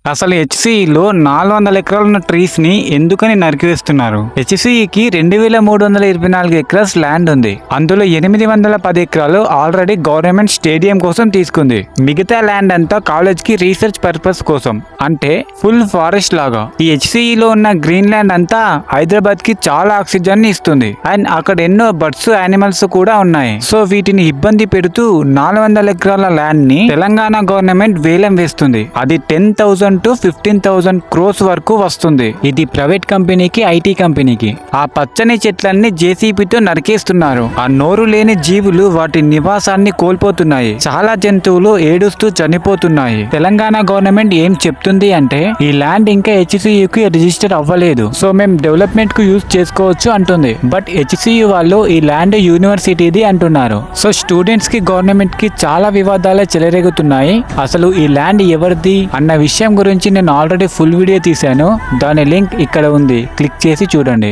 అసలు హెచ్సిఈలో 400 ఎకరాలు ఉన్న ట్రీస్ ని ఎందుకని నరికివేస్తున్నారు? హెచ్సిఈకి 2324 ఎకరాస్ ల్యాండ్ ఉంది. అందులో 810 ఎకరాలు ఆల్రెడీ గవర్నమెంట్ స్టేడియం కోసం తీసుకుంది. మిగతా ల్యాండ్ అంతా కాలేజ్ కి రీసెర్చ్ పర్పస్ కోసం, అంటే ఫుల్ ఫారెస్ట్ లాగా. ఈ హెచ్సిఈలో ఉన్న గ్రీన్ ల్యాండ్ అంతా హైదరాబాద్ కి చాలా ఆక్సిజన్ ని ఇస్తుంది. అండ్ అక్కడ ఎన్నో బర్డ్స్, యానిమల్స్ కూడా ఉన్నాయి. సో వీటిని ఇబ్బంది పెడుతూ 400 ఎకరాల ల్యాండ్ ని తెలంగాణ గవర్నమెంట్ వేలం వేస్తుంది. అది 10,000 to 15,000 crores వరకు వస్తుంది. ఇది ప్రైవేట్ కంపెనీకి, ఐటీ కంపెనీకి. ఆ పచ్చని చెట్లన్నీ జేసీబీతో నరికేస్తున్నారు. ఆ నోరు లేని జీవులు వాటి నివాసాన్ని కోల్పోతున్నాయి. చాలా జంతువులు ఏడుస్తూ చనిపోతున్నాయి. తెలంగాణ గవర్నమెంట్ ఏం చెప్తుంది అంటే ఈ ల్యాండ్ ఇంకా హెచ్సియుకి రిజిస్టర్ అవ్వలేదు, సో మేము డెవలప్మెంట్ కు యూజ్ చేసుకోవచ్చు అంటుంది. బట్ హెచ్సియు వాళ్ళు ఈ ల్యాండ్ యూనివర్సిటీది అంటున్నారు. సో స్టూడెంట్స్ కి, గవర్నమెంట్ కి చాలా వివాదాలే చెలరేగుతున్నాయి. అసలు ఈ ల్యాండ్ ఎవరిది అన్న విషయం గురించి నేను ఆల్రెడీ ఫుల్ వీడియో తీశాను. దాని లింక్ ఇక్కడ ఉంది, క్లిక్ చేసి చూడండి.